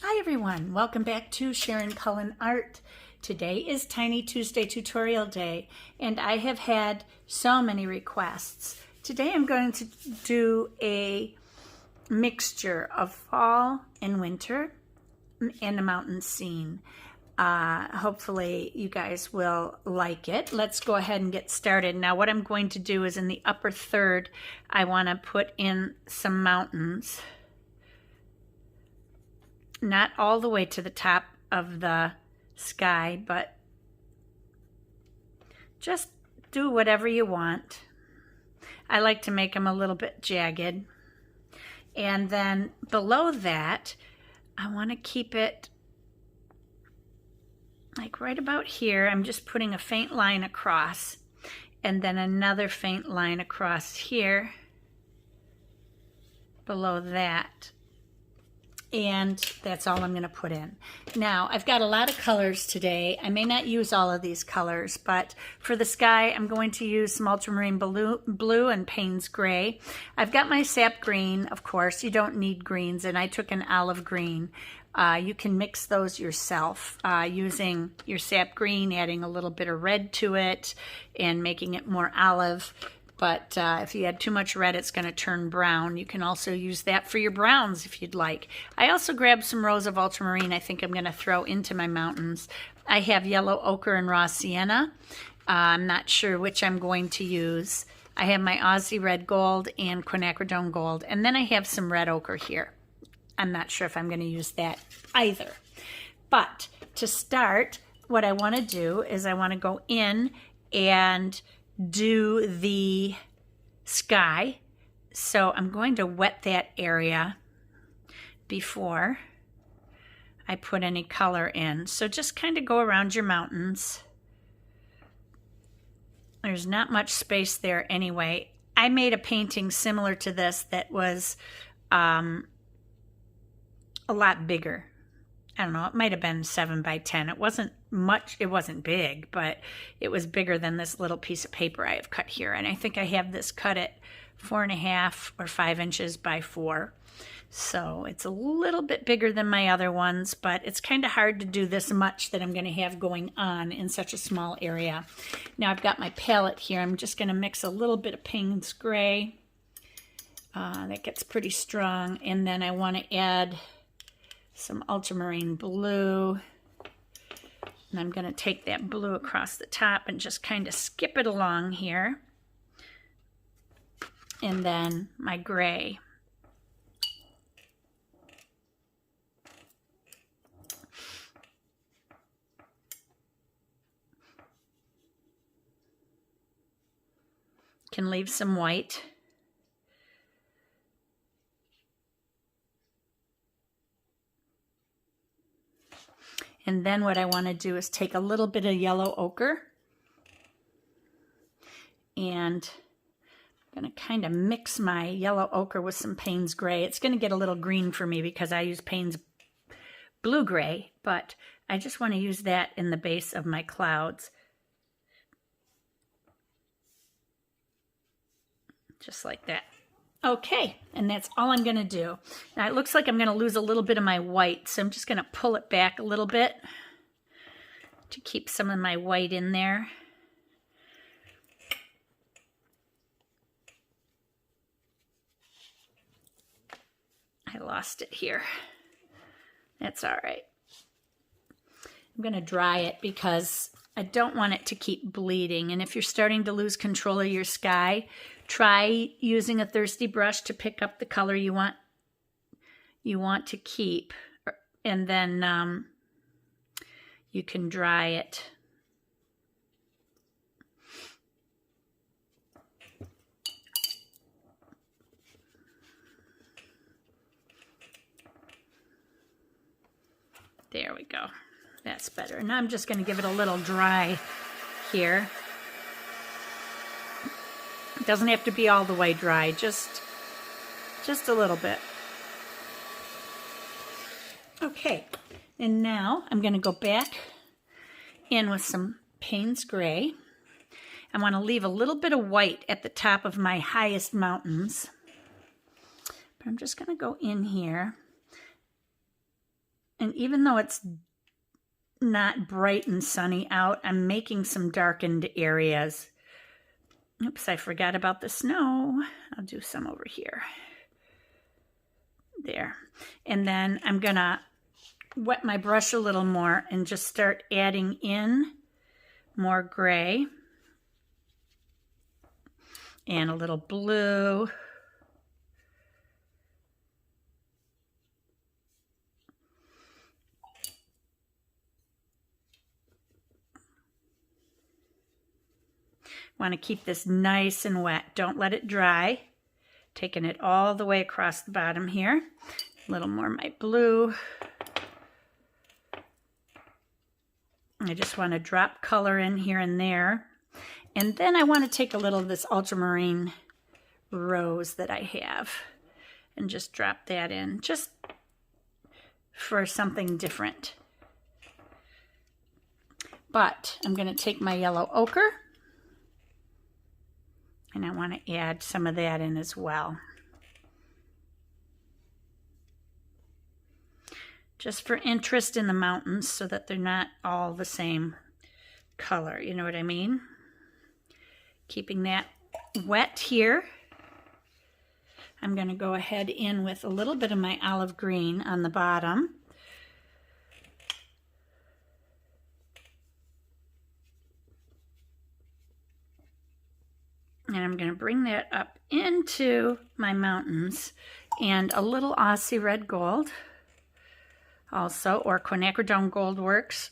Hi everyone, welcome back to Sharon Cullen Art. Today is Tiny Tuesday tutorial day and I have had so many requests. Today I'm going to do a mixture of fall and winter and a mountain scene. Hopefully you guys will like it. Let's go ahead and get started. Now what I'm going to do is in the upper third I want to put in some mountains. Not all the way to the top of the sky, but just do whatever you want. I like to make them a little bit jagged. And then below that, I want to keep it like right about here. I'm just putting a faint line across and then another faint line across here below that. And that's all I'm going to put in. Now, I've got a lot of colors today. I may not use all of these colors, but for the sky, I'm going to use some ultramarine blue and Payne's gray. I've got my sap green, of course. You don't need greens, and I took an olive green. You can mix those yourself using your sap green, adding a little bit of red to it, and making it more olive. But if you add too much red, it's going to turn brown. You can also use that for your browns if you'd like. I also grabbed some rows of ultramarine I think I'm going to throw into my mountains. I have yellow ochre and raw sienna. I'm not sure which I'm going to use. I have my Aussie red gold and quinacridone gold. And then I have some red ochre here. I'm not sure if I'm going to use that either. But to start, what I want to do is I want to go in and do the sky. So I'm going to wet that area before I put any color in. So just kind of go around your mountains. There's not much space there anyway. I made a painting similar to this that was a lot bigger. I don't know, it might have been 7 by 10. It wasn't much, it wasn't big, but it was bigger than this little piece of paper I have cut here. And I think I have this cut at 4.5 or 5 inches by 4. So it's a little bit bigger than my other ones, but it's kind of hard to do this much that I'm going to have going on in such a small area. Now I've got my palette here. I'm just going to mix a little bit of Payne's gray. That gets pretty strong. And then I want to add some ultramarine blue, and I'm going to take that blue across the top and just kind of skip it along here, and then my gray. Can leave some white. And then what I want to do is take a little bit of yellow ochre and I'm going to kind of mix my yellow ochre with some Payne's gray. It's going to get a little green for me because I use Payne's blue gray, but I just want to use that in the base of my clouds. Just like that. Okay, and that's all I'm going to do. Now it looks like I'm going to lose a little bit of my white, so I'm just going to pull it back a little bit to keep some of my white in there. I lost it here. That's all right. I'm going to dry it because I don't want it to keep bleeding. And if you're starting to lose control of your sky, try using a thirsty brush to pick up the color you want to keep, and then you can dry it. There we go. That's better. Now I'm just going to give it a little dry here. It doesn't have to be all the way dry, just a little bit. Okay, and now I'm going to go back in with some Payne's gray. I want to leave a little bit of white at the top of my highest mountains. But I'm just going to go in here And even though it's not bright and sunny out, I'm making some darkened areas. Oops, I forgot about the snow. I'll do some over here. There. And then I'm gonna wet my brush a little more and just start adding in more gray and a little blue. Want to keep this nice and wet. Don't let it dry. Taking it all the way across the bottom here. A little more of my blue. I just want to drop color in here and there. And then I want to take a little of this ultramarine rose that I have and just drop that in, just for something different. But I'm going to take my yellow ochre, and I want to add some of that in as well. Just for interest in the mountains so that they're not all the same color, you know what I mean? Keeping that wet here. I'm going to go ahead in with a little bit of my olive green on the bottom. And I'm going to bring that up into my mountains, and a little Aussie red gold also, or quinacridone gold works.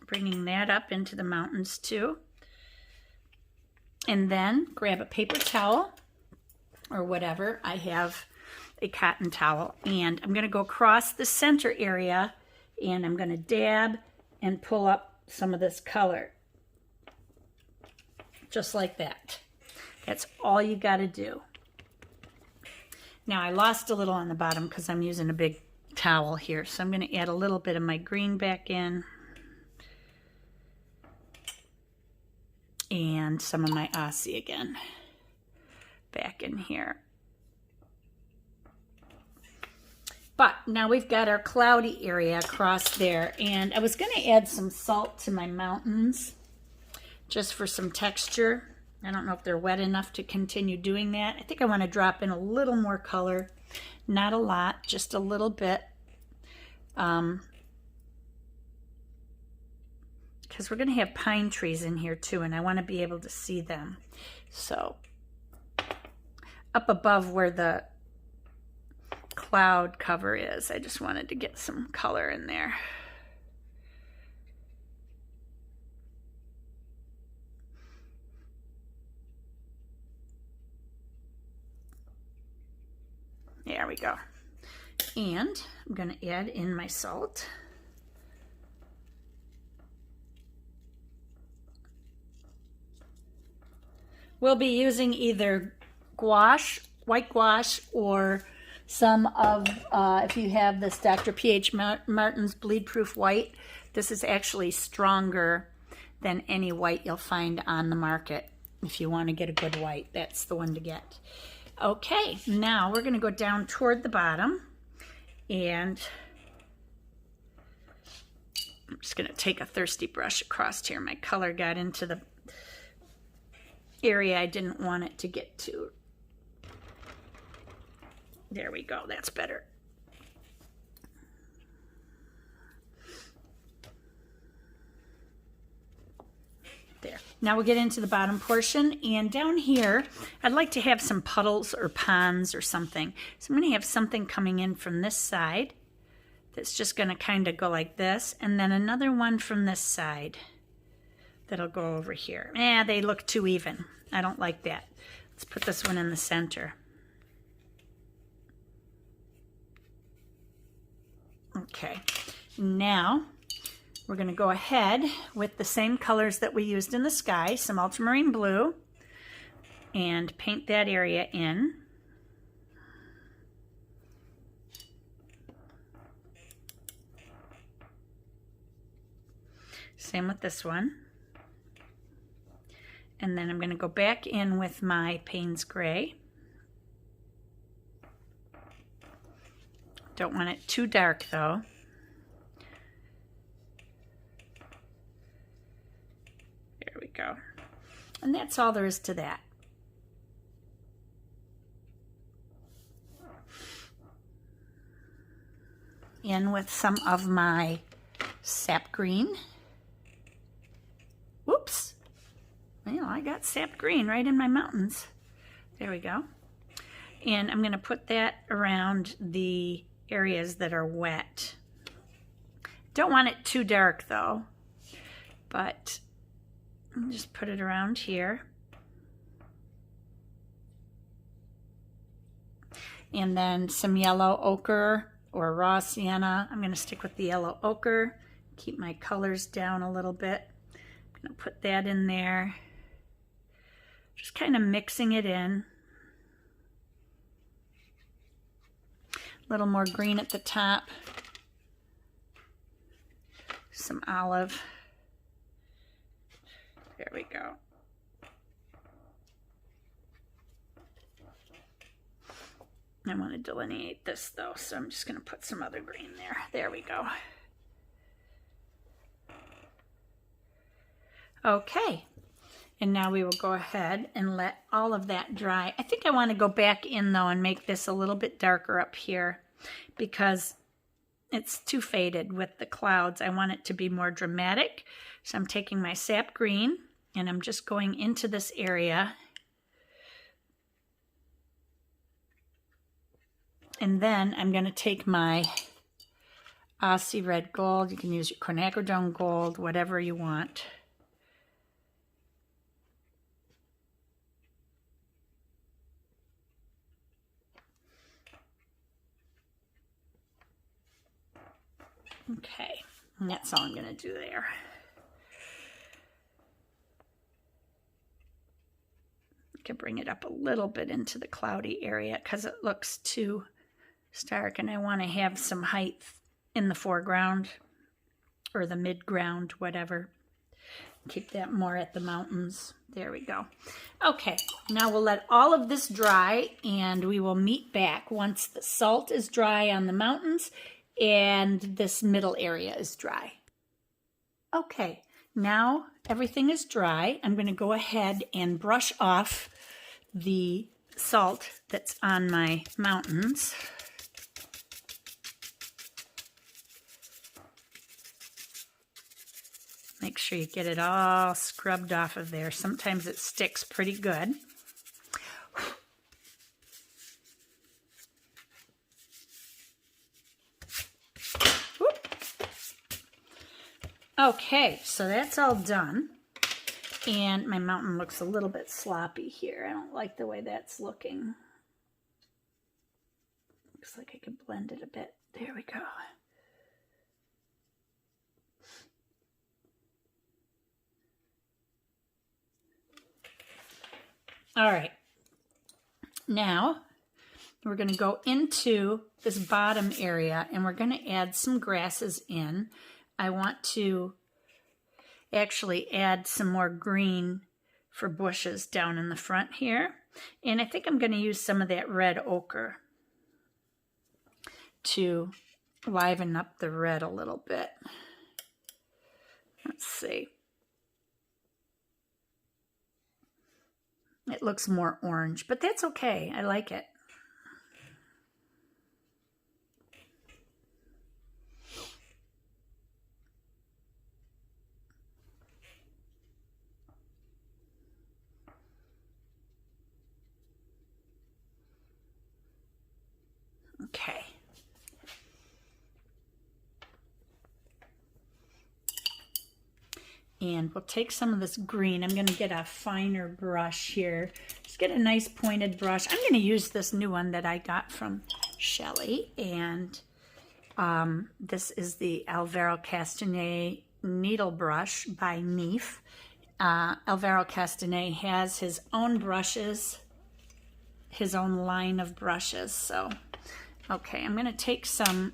Bringing that up into the mountains too. And then grab a paper towel or whatever. I have a cotton towel, and I'm going to go across the center area, and I'm going to dab and pull up some of this color. Just like that. That's all you got to do. Now I lost a little on the bottom because I'm using a big towel here. So I'm going to add a little bit of my green back in. And some of my Aussie again. Back in here. But now we've got our cloudy area across there. And I was going to add some salt to my mountains just for some texture. I don't know if they're wet enough to continue doing that. I think I want to drop in a little more color. Not a lot, just a little bit. Because we're going to have pine trees in here too, and I want to be able to see them. So up above where the cloud cover is, I just wanted to get some color in there. There we go. And I'm going to add in my salt. We'll be using either gouache, white gouache, or some of, if you have this Dr. P.H. Martin's Bleed Proof White, this is actually stronger than any white you'll find on the market. If you want to get a good white, that's the one to get. Okay, now we're going to go down toward the bottom, and I'm just going to take a thirsty brush across here. My color got into the area I didn't want it to get to. There we go, that's better. There. Now we'll get into the bottom portion, and down here I'd like to have some puddles or ponds or something. So I'm going to have something coming in from this side that's just going to kind of go like this, and then another one from this side that'll go over here. They look too even. I don't like that. Let's put this one in the center. Okay, now we're going to go ahead with the same colors that we used in the sky, some ultramarine blue, and paint that area in. Same with this one. And then I'm going to go back in with my Payne's Gray. Don't want it too dark though. go. And that's all there is to that. In with some of my sap green. Whoops. Well, I got sap green right in my mountains. There we go. And I'm going to put that around the areas that are wet. Don't want it too dark though, but just put it around here. And then some yellow ochre or raw sienna. I'm going to stick with the yellow ochre, keep my colors down a little bit. I'm going to put that in there, just kind of mixing it in. A little more green at the top, some olive. There we go. I want to delineate this though, so I'm just going to put some other green there. There we go. Okay, and now we will go ahead and let all of that dry. I think I want to go back in though and make this a little bit darker up here because it's too faded with the clouds. I want it to be more dramatic. So I'm taking my sap green and I'm just going into this area. And then I'm going to take my Aussie Red Gold. You can use your quinacridone gold, whatever you want. Okay, and that's all I'm going to do there. I can bring it up a little bit into the cloudy area because it looks too stark, and I want to have some height in the foreground or the midground, whatever. Keep that more at the mountains. There we go. Okay, now we'll let all of this dry and we will meet back once the salt is dry on the mountains and this middle area is dry. Okay, now everything is dry. I'm going to go ahead and brush off the salt that's on my mountains. Make sure you get it all scrubbed off of there. Sometimes it sticks pretty good. Okay, so that's all done. And my mountain looks a little bit sloppy here. I don't like the way that's looking. Looks like I could blend it a bit. There we go. All right, now we're going to go into this bottom area and we're going to add some grasses in. I want to actually add some more green for bushes down in the front here. And I think I'm going to use some of that red ochre to liven up the red a little bit. Let's see. It looks more orange, but that's okay. I like it. Okay. And we'll take some of this green. I'm going to get a finer brush here. Just get a nice pointed brush. I'm going to use this new one that I got from Shelly. And this is the Alvaro Castanet needle brush by Neef. Alvaro Castanet has his own brushes, his own line of brushes. So, okay, I'm going to take some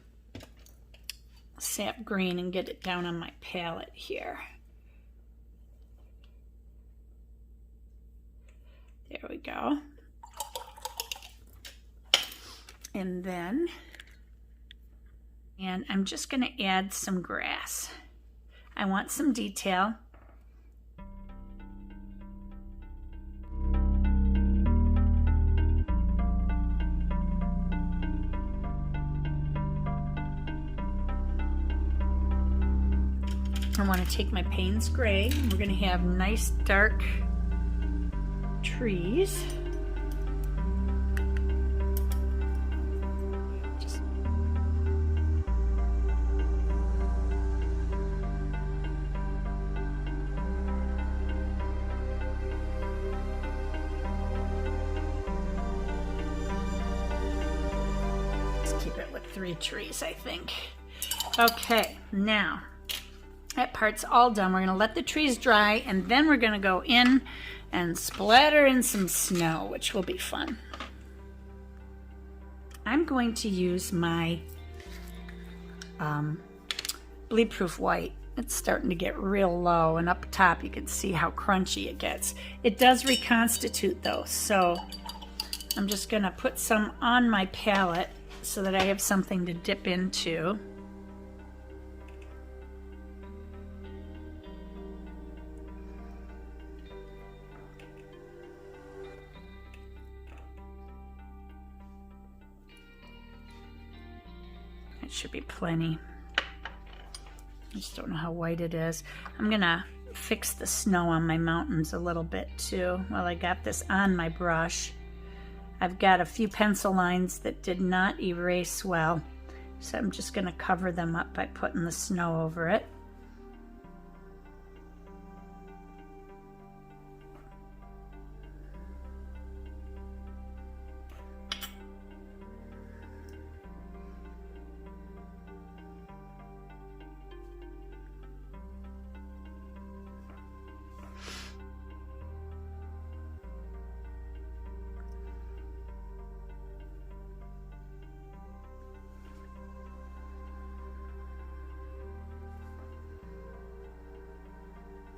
sap green and get it down on my palette here. There we go. And then, I'm just going to add some grass. I want some detail. I want to take my Payne's Gray. We're going to have nice dark trees. Keep it with 3 trees, I think. Okay, now that part's all done. We're going to let the trees dry, and then we're going to go in and splatter in some snow, which will be fun. I'm going to use my bleed proof white. It's starting to get real low, and up top you can see how crunchy it gets. It does reconstitute though, so I'm just going to put some on my palette so that I have something to dip into. It should be plenty. I just don't know how white it is. I'm gonna fix the snow on my mountains a little bit too while I got this on my brush. I've got a few pencil lines that did not erase well, so I'm just going to cover them up by putting the snow over it.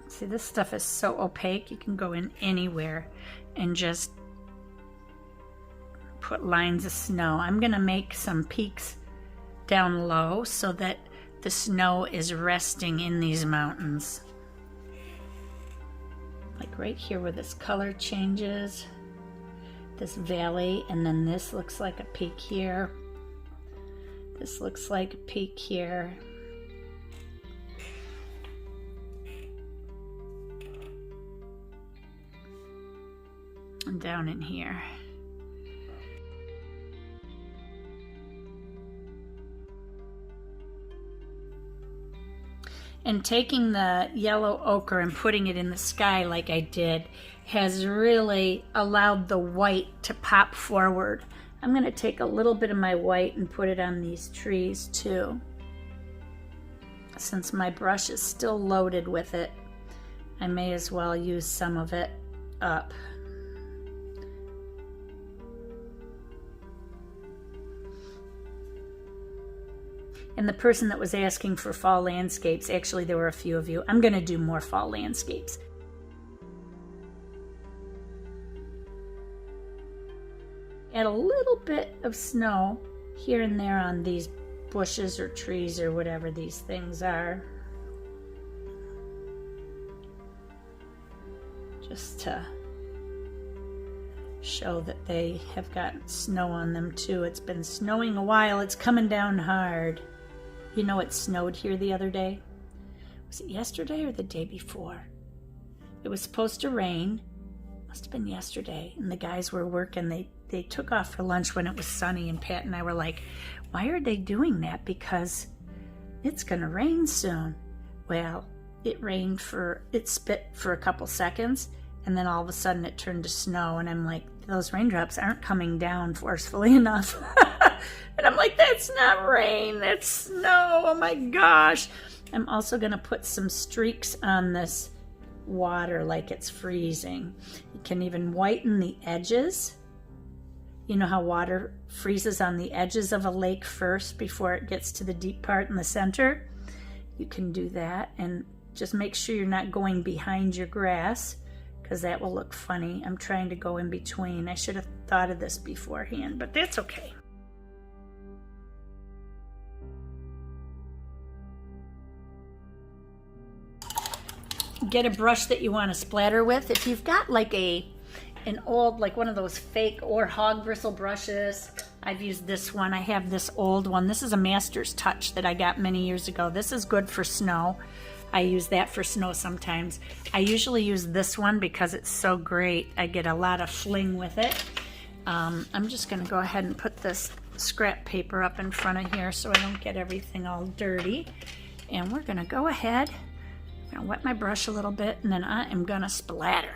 See, this stuff is so opaque, you can go in anywhere and just put lines of snow. I'm going to make some peaks down low so that the snow is resting in these mountains. Like right here where this color changes, this valley, and then this looks like a peak here. This looks like a peak here. And down in here. And taking the yellow ochre and putting it in the sky like I did has really allowed the white to pop forward. I'm going to take a little bit of my white and put it on these trees too. Since my brush is still loaded with it, I may as well use some of it up. And the person that was asking for fall landscapes, actually there were a few of you. I'm going to do more fall landscapes. Add a little bit of snow here and there on these bushes or trees or whatever these things are. Just to show that they have got snow on them too. It's been snowing a while. It's coming down hard. You know, it snowed here the other day. Was it yesterday or the day before? It was supposed to rain. Must have been yesterday. And the guys were working. They took off for lunch when it was sunny, and Pat and I were like, why are they doing that? Because it's going to rain soon. Well, it spit for a couple seconds, and then all of a sudden it turned to snow, and I'm like, those raindrops aren't coming down forcefully enough. And I'm like, that's not rain, that's snow, oh my gosh. I'm also going to put some streaks on this water like it's freezing. You can even whiten the edges. You know how water freezes on the edges of a lake first before it gets to the deep part in the center? You can do that, and just make sure you're not going behind your grass, because that will look funny. I'm trying to go in between. I should have thought of this beforehand, but that's okay. Get a brush that you want to splatter with. If you've got like an old, like one of those fake or hog bristle brushes, I've used this one. I have this old one. This is a Master's Touch that I got many years ago. This is good for snow. I use that for snow sometimes. I usually use this one because it's so great. I get a lot of fling with it. I'm just gonna go ahead and put this scrap paper up in front of here so I don't get everything all dirty. And we're gonna go ahead, I'm gonna wet my brush a little bit, and then I am gonna splatter.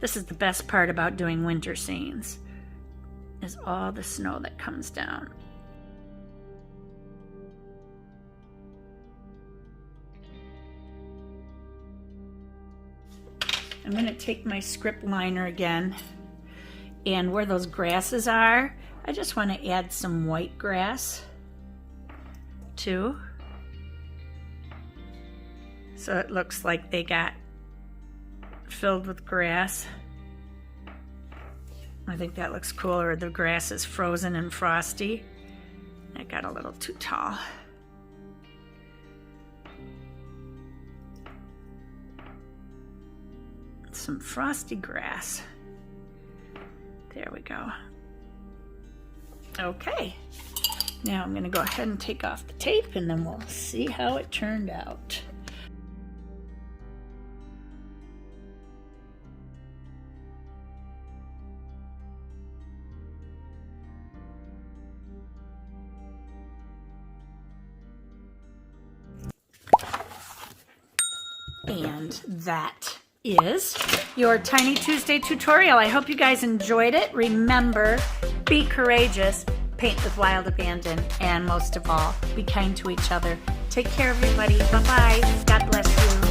This is the best part about doing winter scenes, is all the snow that comes down. I'm gonna take my script liner again, and where those grasses are, I just want to add some white grass too. So it looks like they got filled with grass. I think that looks cool, or the grass is frozen and frosty. That got a little too tall. Some frosty grass. There we go. Okay, now I'm going to go ahead and take off the tape, and then we'll see how it turned out. And that is your Tiny Tuesday tutorial. I hope you guys enjoyed it. Remember, be courageous, paint with wild abandon, and most of all, be kind to each other. Take care, everybody. Bye-bye. God bless you.